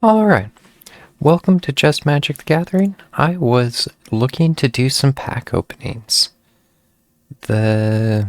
Alright, welcome to Just Magic the Gathering. I was looking to do some pack openings. I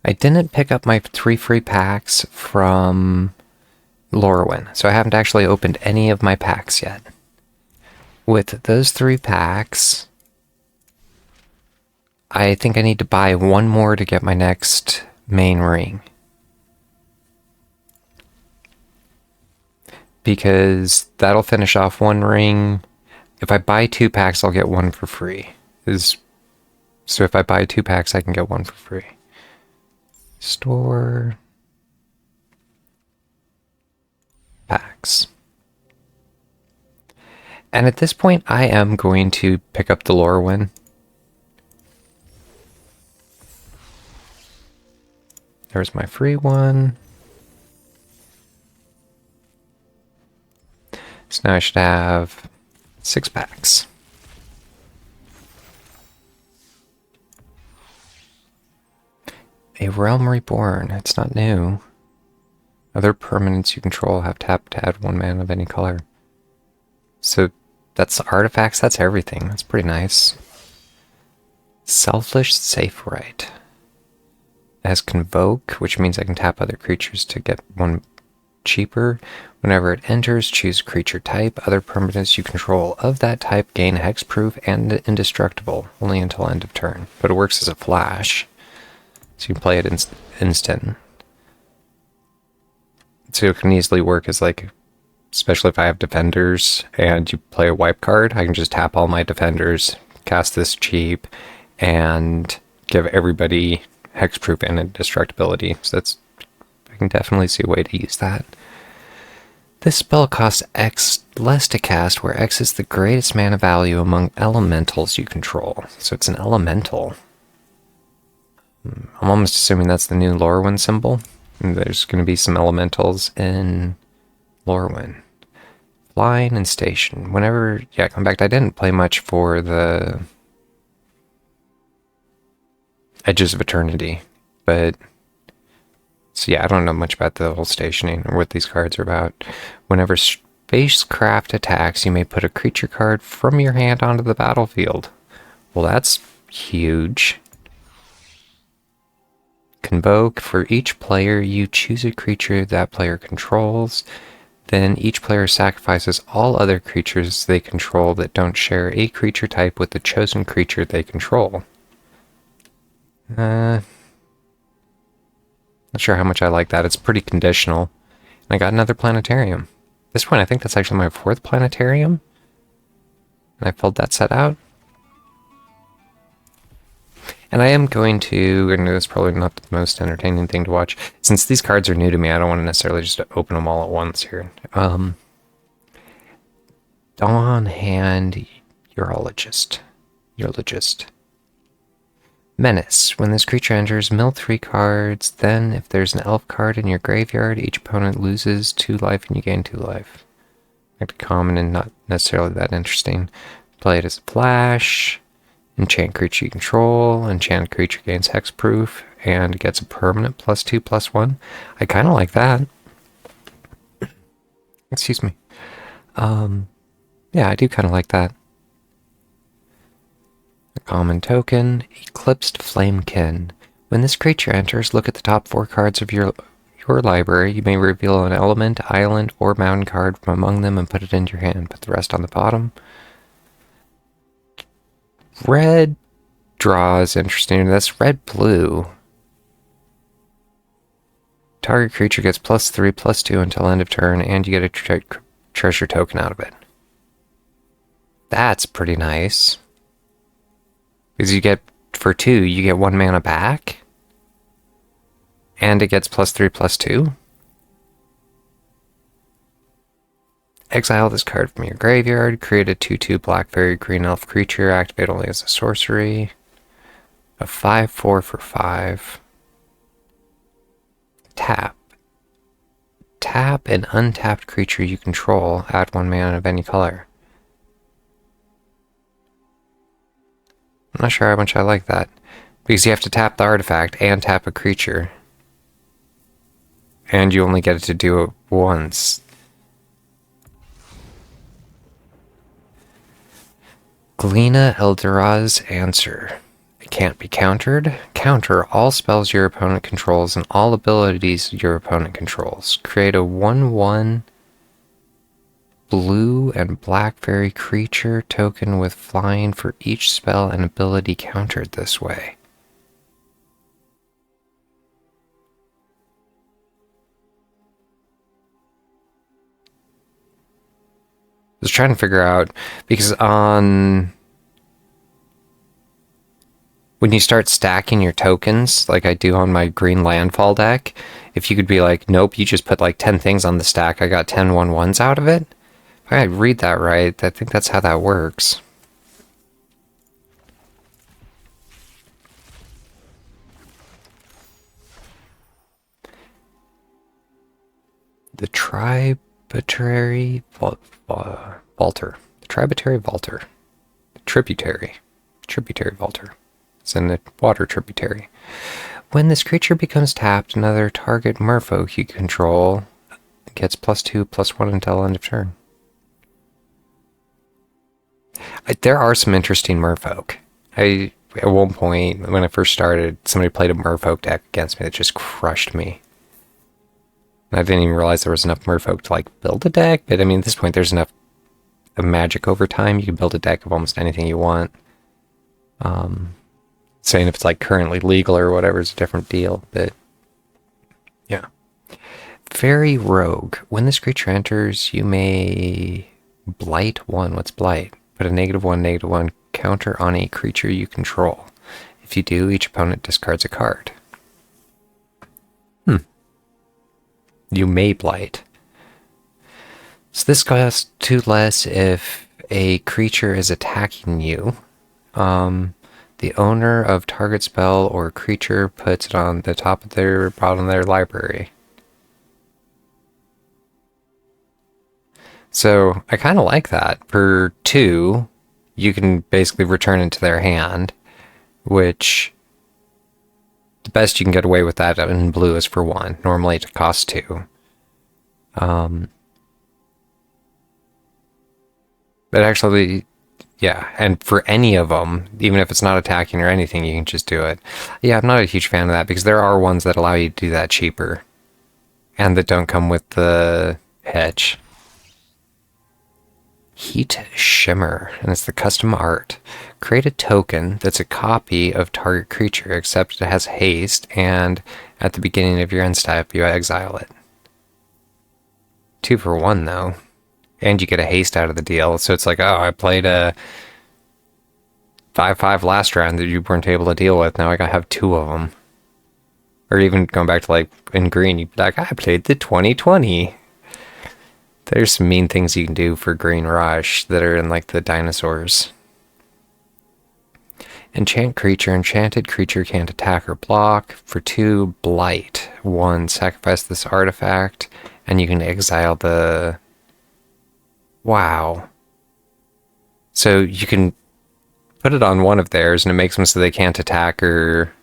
didn't pick up my 3 free packs from Lorwyn, so I haven't actually opened any of my packs yet. With those 3 packs, I think I need to buy one more to get my next main ring. Because that'll finish off one ring. If I buy 2 packs, I'll get one for free. So if I buy 2 packs, I can get one for free. Store packs. And at this point, I am going to pick up the Lorwyn. There's my free one. So now I should have 6 packs. A Realm Reborn. It's not new. Other permanents you control have tapped to add 1 mana of any color. So that's the artifacts, that's everything. That's pretty nice. Selfish Safe Right. It has Convoke, which means I can tap other creatures to get 1 cheaper. Whenever it enters, choose creature type. Other permanents you control of that type gain hexproof and indestructible, only until end of turn. But it works as a flash, so you can play it instant. So it can easily work as especially if I have defenders and you play a wipe card, I can just tap all my defenders, cast this cheap, and give everybody hexproof and indestructibility. So I can definitely see a way to use that. This spell costs X less to cast, where X is the greatest mana value among elementals you control. So it's an elemental. I'm almost assuming that's the new Lorwyn symbol. And there's going to be some elementals in Lorwyn. Flying and Station. Come back. I didn't play much for the Edges of Eternity, but so yeah, I don't know much about the whole stationing or what these cards are about. Whenever spacecraft attacks, you may put a creature card from your hand onto the battlefield. Well, that's huge. Convoke. For each player, you choose a creature that player controls. Then each player sacrifices all other creatures they control that don't share a creature type with the chosen creature they control. Not sure how much I like that. It's pretty conditional. And I got another planetarium. At this point, I think that's actually my 4th planetarium. And I filled that set out. And I am going to, and it's probably not the most entertaining thing to watch, since these cards are new to me, I don't want to necessarily just open them all at once here. Dawn Hand Urologist. Menace. When this creature enters, mill 3 cards. Then, if there's an elf card in your graveyard, each opponent loses 2 life and you gain 2 life. Kind of common and not necessarily that interesting. Play it as a flash. Enchant creature you control. Enchant creature gains hexproof and gets a permanent +2/+1. I kind of like that. Excuse me. Yeah, I do kind of like that. A common token, Eclipsed Flamekin. When this creature enters, look at the top 4 cards of your library. You may reveal an element, island, or mountain card from among them and put it into your hand. Put the rest on the bottom. Red draw is interesting. That's red-blue. Target creature gets +3/+2 until end of turn, and you get a treasure token out of it. That's pretty nice. Because for 2, you get 1 mana back. And it gets +3/+2. Exile this card from your graveyard. Create a 2/2 black fairy green elf creature. Activate only as a sorcery. A 5/4 for 5. Tap. Tap an untapped creature you control. Add 1 mana of any color. I'm not sure how much I like that. Because you have to tap the artifact and tap a creature. And you only get it to do it once. Glina Eldora's answer. It can't be countered. Counter all spells your opponent controls and all abilities your opponent controls. Create a 1/1 blue and black fairy creature token with flying for each spell and ability countered this way. I was trying to figure out, because when you start stacking your tokens, like I do on my green landfall deck, if you could be like, nope, you just put like 10 things on the stack, I got 10 1/1s out of it. If I read that right, I think that's how that works. The Tributary Vaulter. The Tributary Vaulter. Tributary Vaulter. It's in the water tributary. When this creature becomes tapped, another target merfolk you control gets +2/+1 until end of turn. There are some interesting merfolk. At one point, when I first started, somebody played a merfolk deck against me that just crushed me. I didn't even realize there was enough merfolk to like build a deck, but I mean, at this point, there's enough magic over time. You can build a deck of almost anything you want. Saying if it's like currently legal or whatever is a different deal, but yeah. Fairy Rogue. When this creature enters, you may blight one. What's blight? Put a -1/-1 counter on a creature you control. If you do, each opponent discards a card. You may blight. So this costs 2 less if a creature is attacking you. The owner of target spell or creature puts it on the top of their bottom of their library. So I kind of like that. For 2, you can basically return it to their hand, which the best you can get away with that in blue is for 1. Normally it costs 2. But actually, yeah, and for any of them, even if it's not attacking or anything, you can just do it. Yeah, I'm not a huge fan of that because there are ones that allow you to do that cheaper and that don't come with the hedge. Heat Shimmer, and it's the custom art. Create a token that's a copy of target creature, except it has haste, and at the beginning of your end step, you exile it. 2 for 1, though. And you get a haste out of the deal, so it's like, oh, I played a 5/5 last round that you weren't able to deal with, now I gotta have 2 of them. Or even going back to, like, in green, you'd be like, I played the 20/20. There's some mean things you can do for Green Rush that are in, like, the dinosaurs. Enchant creature. Enchanted creature can't attack or block. For 2, blight. 1, sacrifice this artifact, and you can exile the... Wow. So you can put it on one of theirs, and it makes them so they can't attack or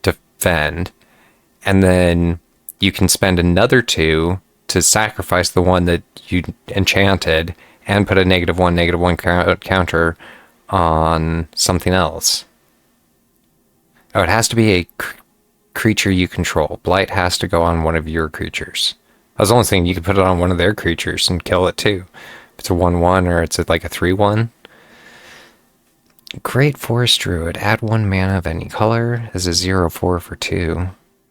defend. And then you can spend another 2 to sacrifice the one that you enchanted and put a -1/-1 counter on something else. Oh, it has to be a creature you control. Blight has to go on one of your creatures. I was only thinking you could put it on one of their creatures and kill it too. If it's a 1/1 or it's like a 3/1. Great Forest Druid. Add 1 mana of any color as a 0/4 for 2.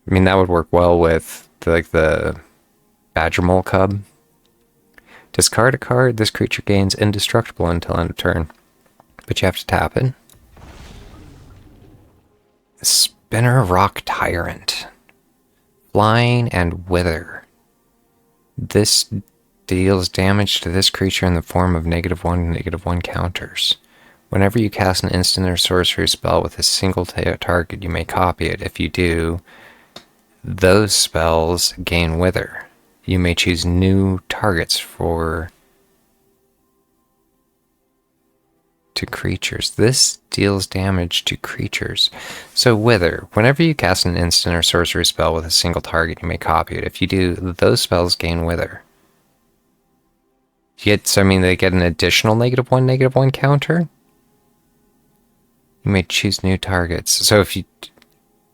I mean, that would work well with the Badger Mole Cub. Discard a card. This creature gains indestructible until end of turn. But you have to tap it. Spinner Rock Tyrant. Flying and Wither. This deals damage to this creature in the form of -1/-1 counters. Whenever you cast an instant or sorcery spell with a single target, you may copy it. If you do, those spells gain Wither. You may choose new targets to creatures. This deals damage to creatures. So Wither. Whenever you cast an instant or sorcery spell with a single target, you may copy it. If you do, those spells gain Wither. So I mean, they get an additional -1/-1 counter? You may choose new targets. So if you...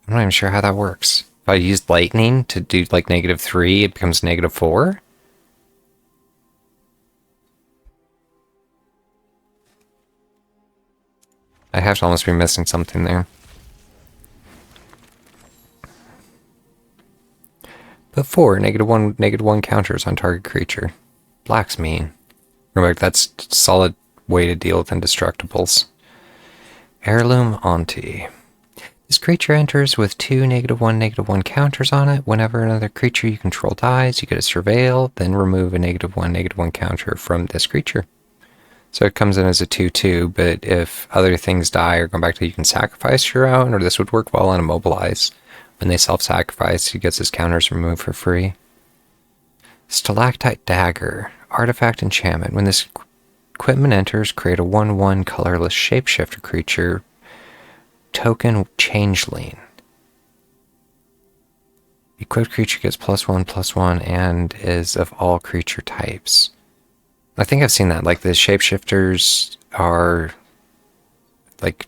I'm not even sure how that works. If I use lightning to do like -3, it becomes -4? I have to almost be missing something there. Put 4 -1 counters on target creature. Black's mean. Remember, that's a solid way to deal with indestructibles. Heirloom Auntie. This creature enters with 2 -1/-1 counters on it. Whenever another creature you control dies, you get a surveil, then remove a -1/-1 counter from this creature. So it comes in as a 2/2, but if other things die or go back to, you can sacrifice your own, or this would work well on Immobilize. When they self-sacrifice, he gets his counters removed for free. Stalactite Dagger. Artifact enchantment. When this equipment enters, create a 1/1 colorless shapeshifter creature. Token Changeling. Equipped creature gets +1/+1 and is of all creature types. I think I've seen that. Like the shapeshifters are like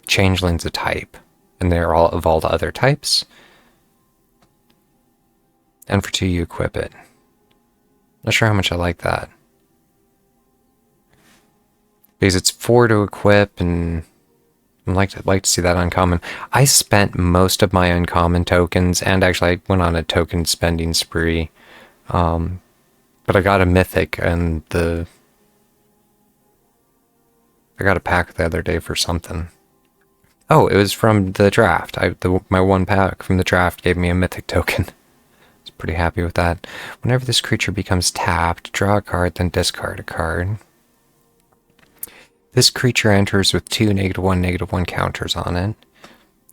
changelings a type, and they're all of all the other types. And for 2, you equip it. Not sure how much I like that. Because it's 4 to equip, and I'd like to see that uncommon. I spent most of my uncommon tokens, and actually I went on a token spending spree. But I got a mythic, and I got a pack the other day for something. Oh, it was from the draft. My one pack from the draft gave me a mythic token. I was pretty happy with that. Whenever this creature becomes tapped, draw a card, then discard a card. This creature enters with 2 -1/-1 counters on it.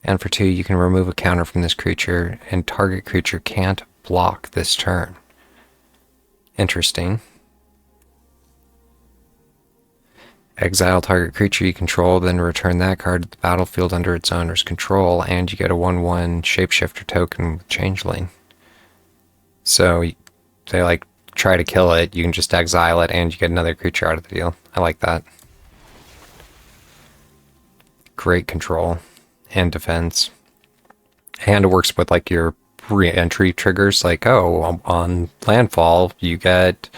And for 2, you can remove a counter from this creature, and target creature can't block this turn. Interesting. Exile target creature you control, then return that card to the battlefield under its owner's control, and you get a 1/1 shapeshifter token with Changeling. So they like try to kill it, you can just exile it, and you get another creature out of the deal. I like that. Great control and defense. And it works with like your re-entry triggers, like, oh, on landfall, you get,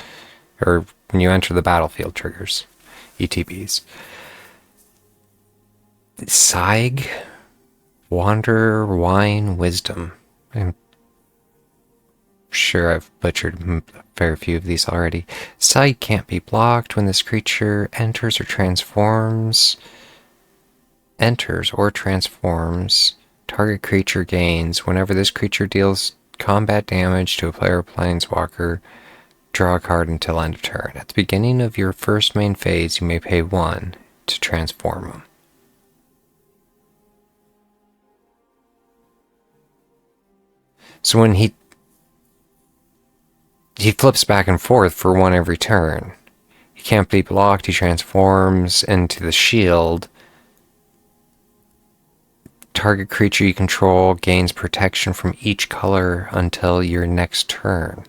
or when you enter the battlefield triggers, ETBs. Saig, Wander, Wine, Wisdom. I'm sure I've butchered a fair few of these already. Saig can't be blocked when this creature enters or transforms. Target creature gains. Whenever this creature deals combat damage to a player or planeswalker, draw a card until end of turn. At the beginning of your first main phase, you may pay 1 to transform them. So when he flips back and forth for 1 every turn. He can't be blocked. He transforms into the shield. Target creature you control gains protection from each color until your next turn.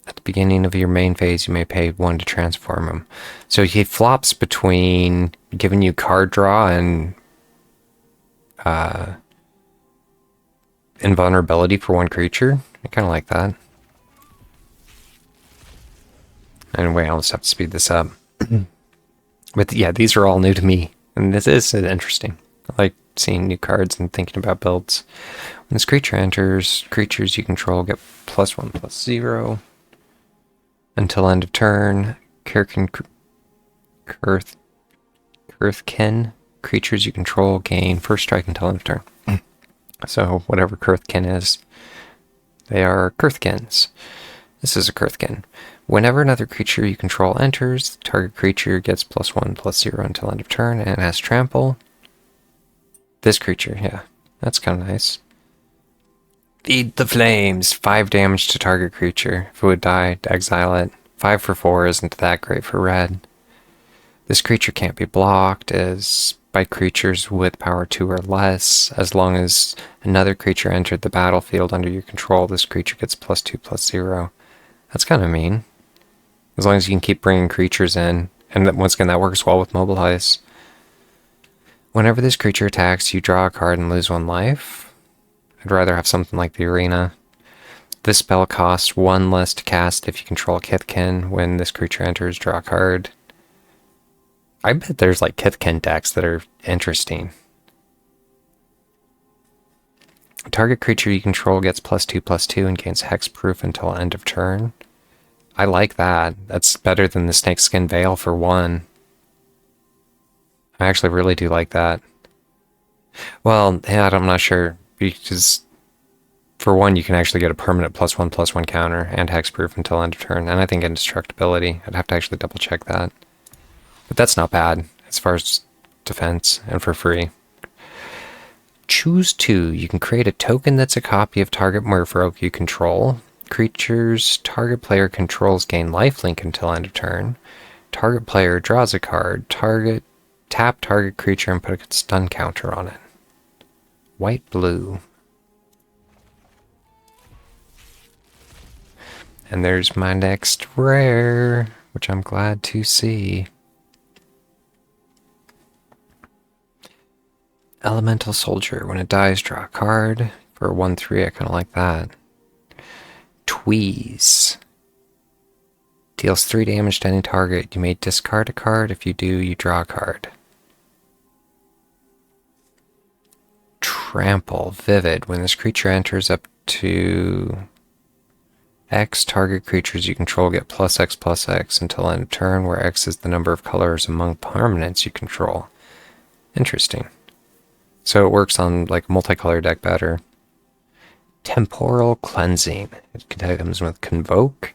At the beginning of your main phase, you may pay 1 to transform him. So he flops between giving you card draw and invulnerability for 1 creature. I kind of like that. Anyway, I'll just have to speed this up. But yeah, these are all new to me, and this is interesting. I like seeing new cards and thinking about builds. When this creature enters, creatures you control get +1/+0 until end of turn. Kurthkin, creatures you control gain first strike until end of turn. So whatever Kurthkin is, they are Kurthkins. This is a Kurthkin. Whenever another creature you control enters, the target creature gets +1/+0 until end of turn and has trample. This creature, yeah, that's kind of nice. Feed the flames. 5 damage to target creature. If it would die, exile it. 5 for 4 isn't that great for red. This creature can't be blocked as by creatures with power 2 or less. As long as another creature entered the battlefield under your control, this creature gets +2/+0. That's kind of mean. As long as you can keep bringing creatures in. And once again, that works well with Mobilize. Whenever this creature attacks, you draw a card and lose 1 life. I'd rather have something like the Arena. This spell costs 1 less to cast if you control Kithkin. When this creature enters, draw a card. I bet there's like Kithkin decks that are interesting. Target creature you control gets +2/+2 and gains hexproof until end of turn. I like that. That's better than the Snakeskin Veil for 1. I actually really do like that. Well, yeah, I'm not sure, because for 1 you can actually get a permanent +1/+1 counter and hexproof until end of turn, and I think indestructibility. I'd have to actually double check that. But that's not bad as far as defense and for free. Choose 2. You can create a token that's a copy of target Merfolk you control. Creatures target player controls gain lifelink until end of turn. Target player draws a card. Tap target creature and put a stun counter on it. White, blue. And there's my next rare, which I'm glad to see. Elemental Soldier. When it dies, draw a card. For a 1/3, I kind of like that. Tweeze. Deals 3 damage to any target. You may discard a card. If you do, you draw a card. Trample. Vivid. When this creature enters up to X, target creatures you control get +X/+X until end of turn, where X is the number of colors among permanents you control. Interesting. So it works on like multicolor deck better. Temporal Cleansing. It comes with Convoke.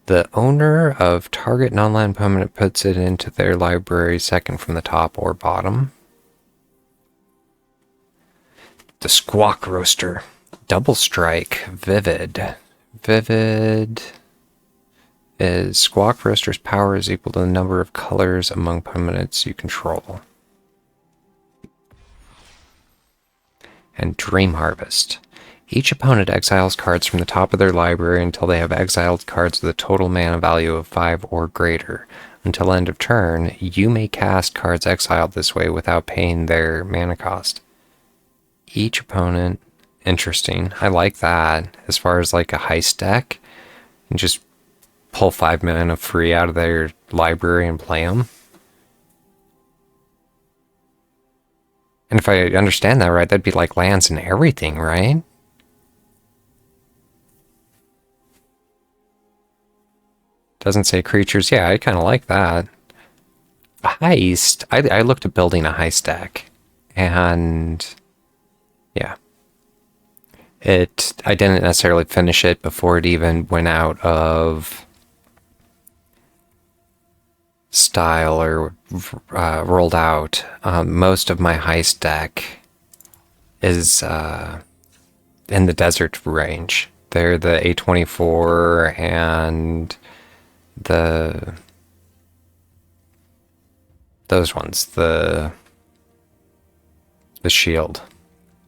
The owner of target non-land permanent puts it into their library second from the top or bottom. The Squawk Roaster. Double Strike. Vivid. Vivid is Squawk Roaster's power is equal to the number of colors among permanents you control. And Dream Harvest. Each opponent exiles cards from the top of their library until they have exiled cards with a total mana value of 5 or greater. Until end of turn, you may cast cards exiled this way without paying their mana cost. Each opponent... Interesting. I like that. As far as like a heist deck, and just pull 5 mana free out of their library and play them. And if I understand that right, that'd be like lands and everything, right? Doesn't say creatures. Yeah, I kind of like that. A heist. I looked at building a heist deck, and yeah. I didn't necessarily finish it before it even went out of style or rolled out. Most of my heist deck is in the desert range. They're the A24 and those ones, the shield.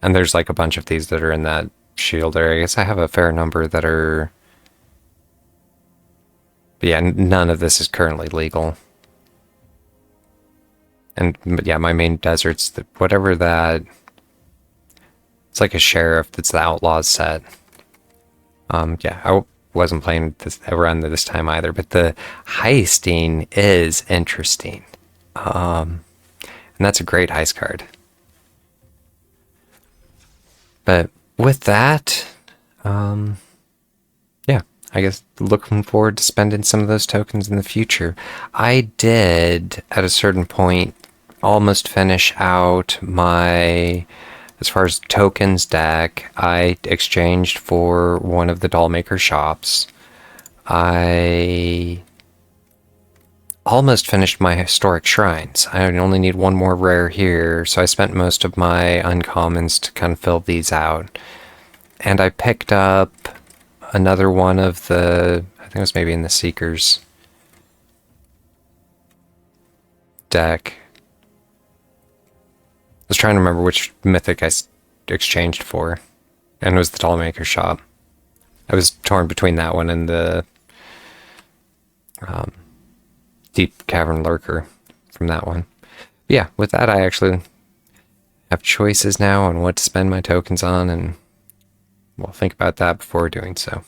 And there's like a bunch of these that are in that shield area. I guess I have a fair number that are... But yeah, none of this is currently legal. But yeah, my main desert's whatever that... It's like a sheriff that's the Outlaws set. Yeah, I wasn't playing this around this time either, but the heisting is interesting. And that's a great heist card. But with that, yeah, I guess looking forward to spending some of those tokens in the future. I did, at a certain point, almost finish out my, as far as tokens deck, I exchanged for one of the Dollmaker shops. I almost finished my historic shrines. I only need one more rare here, so I spent most of my uncommons to kind of fill these out. And I picked up another one of the, I think it was maybe in the Seekers deck. I was trying to remember which mythic I exchanged for, and it was the Dollmaker shop. I was torn between that one and the Deep Cavern Lurker from that one. But yeah, with that, I actually have choices now on what to spend my tokens on, and we'll think about that before doing so.